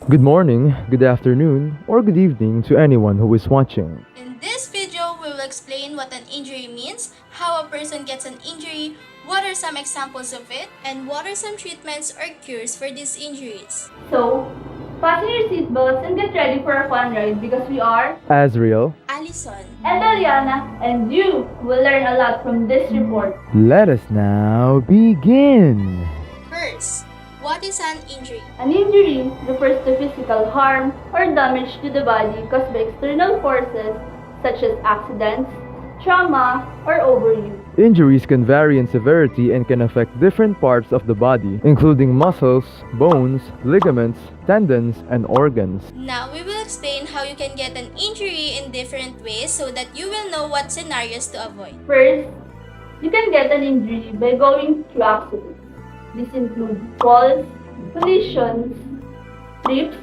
Good morning, good afternoon, or good evening to anyone who is watching. In this video, we will explain what an injury means, how a person gets an injury, what are some examples of it, and what are some treatments or cures for these injuries. So, fasten your seatbelts and get ready for a fun ride because we are Azriel, Allison. and Aliana, and you will learn a lot from this report. let us now begin. First, what is an injury? An injury refers to physical harm or damage to the body caused by external forces such as accidents, trauma, or overuse. Injuries can vary in severity and can affect different parts of the body, including muscles, bones, ligaments, tendons, and organs. Now, we will explain how you can get an injury in different ways so that you will know what scenarios to avoid. First, you can get an injury by going through accidents. These include falls, collisions, trips,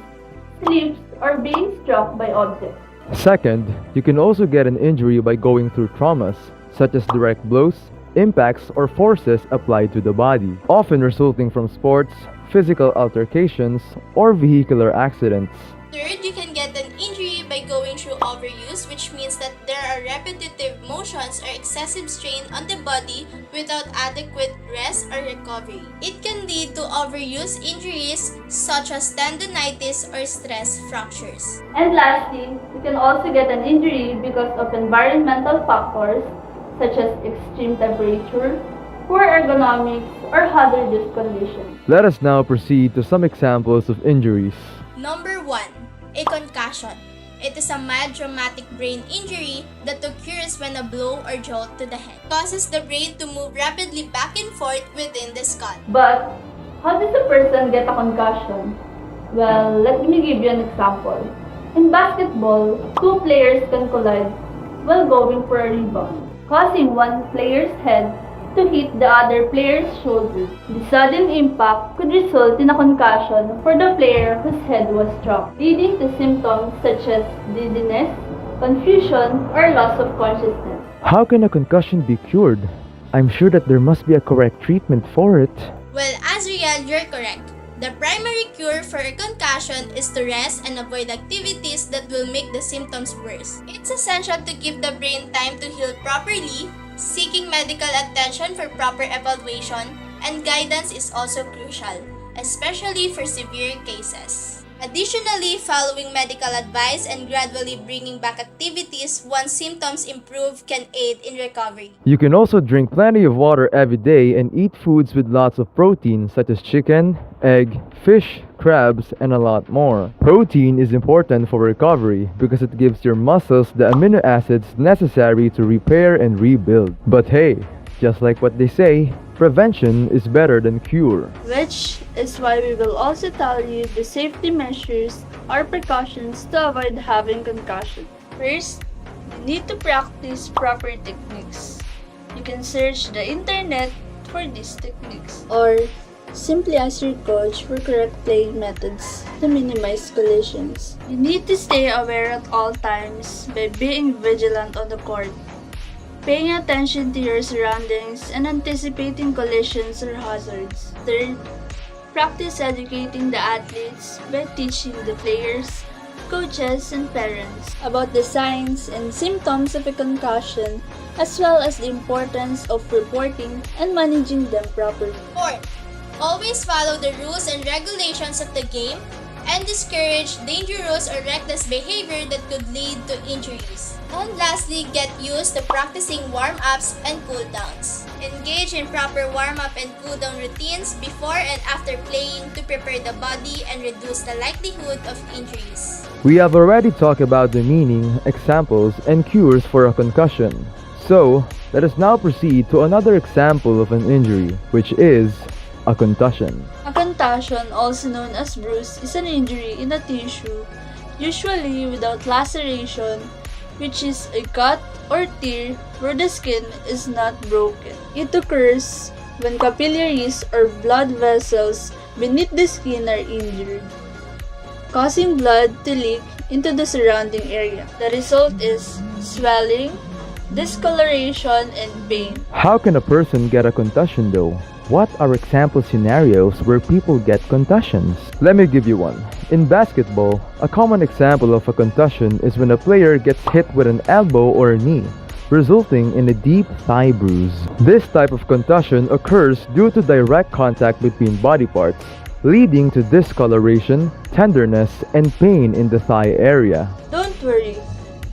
slips, or being struck by objects. Second, you can also get an injury by going through traumas, such as direct blows, impacts, or forces applied to the body, often resulting from sports, physical altercations, or vehicular accidents. Third, you can get an injury by going through overuse, which means that there are repetitive motions or excessive strain on the body without adequate rest or recovery. It can lead to overuse injuries such as tendonitis or stress fractures. And lastly, you can also get an injury because of environmental factors such as extreme temperature, poor ergonomics, or hazardous conditions. Let us now proceed to some examples of injuries. Number 1. A concussion. It is a mild traumatic brain injury that occurs when a blow or jolt to the head causes the brain to move rapidly back and forth within the skull. But, how does a person get a concussion? Well, let me give you an example. In basketball, two players can collide while going for a rebound, causing one player's head to hit the other player's shoulder. The sudden impact could result in a concussion for the player whose head was struck, leading to symptoms such as dizziness, confusion, or loss of consciousness. How can a concussion be cured? I'm sure that there must be a correct treatment for it. Well, Azriel, you're correct. The primary cure for a concussion is to rest and avoid activities that will make the symptoms worse. It's essential to give the brain time to heal properly. Seeking medical attention for proper evaluation and guidance is also crucial, especially for severe cases. Additionally, following medical advice and gradually bringing back activities once symptoms improve can aid in recovery. You can also drink plenty of water every day and eat foods with lots of protein such as chicken, egg, fish, crabs, and a lot more. Protein is important for recovery because it gives your muscles the amino acids necessary to repair and rebuild. But hey, just like what they say, prevention is better than cure. Which is why we will also tell you the safety measures or precautions to avoid having concussion. First, you need to practice proper techniques. You can search the internet for these techniques or simply ask your coach for correct playing methods to minimize collisions. You need to stay aware at all times by being vigilant on the court, paying attention to your surroundings and anticipating collisions or hazards. Third, practice educating the athletes by teaching the players, coaches, and parents about the signs and symptoms of a concussion as well as the importance of reporting and managing them properly. Fourth, always follow the rules and regulations of the game and discourage dangerous or reckless behavior that could lead to injuries. And lastly, get used to practicing warm-ups and cool-downs. Engage in proper warm-up and cool-down routines before and after playing to prepare the body and reduce the likelihood of injuries. We have already talked about the meaning, examples, and cures for a concussion. So, let us now proceed to another example of an injury, which is a contusion. A contusion, also known as bruise, is an injury in a tissue, usually without laceration, which is a cut or tear where the skin is not broken. It occurs when capillaries or blood vessels beneath the skin are injured, causing blood to leak into the surrounding area. The result is swelling, discoloration, and pain. How can a person get a concussion though? What are example scenarios where people get concussions? Let me give you one. In basketball, a common example of a concussion is when a player gets hit with an elbow or a knee, resulting in a deep thigh bruise. This type of concussion occurs due to direct contact between body parts, leading to discoloration, tenderness, and pain in the thigh area. Don't worry.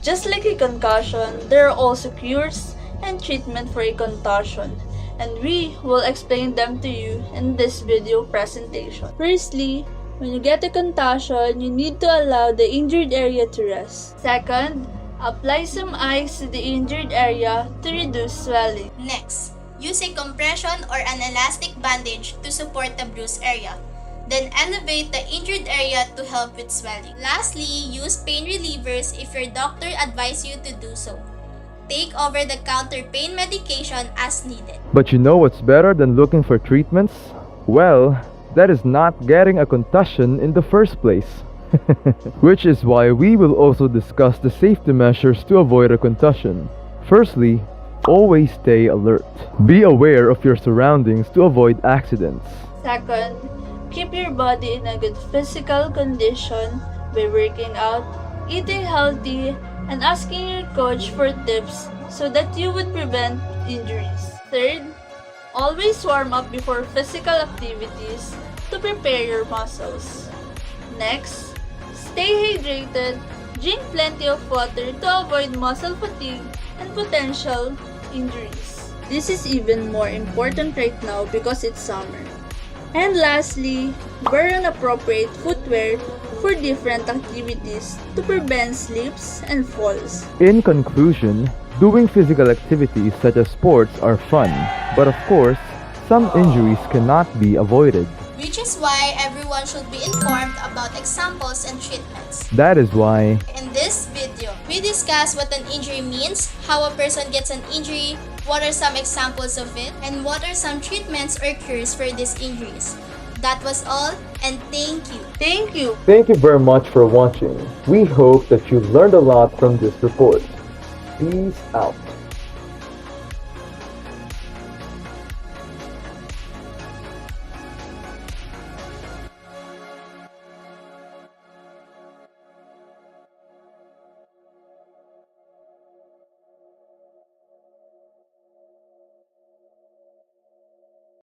Just like a concussion, there are also cures and treatment for a concussion, and we will explain them to you in this video presentation. Firstly, when you get a concussion, you need to allow the injured area to rest. Second, apply some ice to the injured area to reduce swelling. Next, use a compression or an elastic bandage to support the bruised area. Then elevate the injured area to help with swelling. Lastly, use pain relievers if your doctor advises you to do so. Take over-the-counter pain medication as needed. But you know what's better than looking for treatments? Well, that is not getting a concussion in the first place. Which is why we will also discuss the safety measures to avoid a concussion. Firstly, always stay alert. Be aware of your surroundings to avoid accidents. Second, keep your body in a good physical condition by working out, eating healthy, and asking your coach for tips so that you would prevent injuries. Third, always warm up before physical activities to prepare your muscles. Next, stay hydrated, drink plenty of water to avoid muscle fatigue and potential injuries. This is even more important right now because it's summer. And lastly, wear an appropriate footwear for different activities to prevent slips and falls. In conclusion, doing physical activities such as sports are fun, but of course, some injuries cannot be avoided. Which is why everyone should be informed about examples and treatments. That is why In this video, we discuss what an injury means, how a person gets an injury, what are some examples of it, and what are some treatments or cures for these injuries. That was all, and thank you. Thank you! Thank you very much for watching. We hope that you learned a lot from this report. Peace out.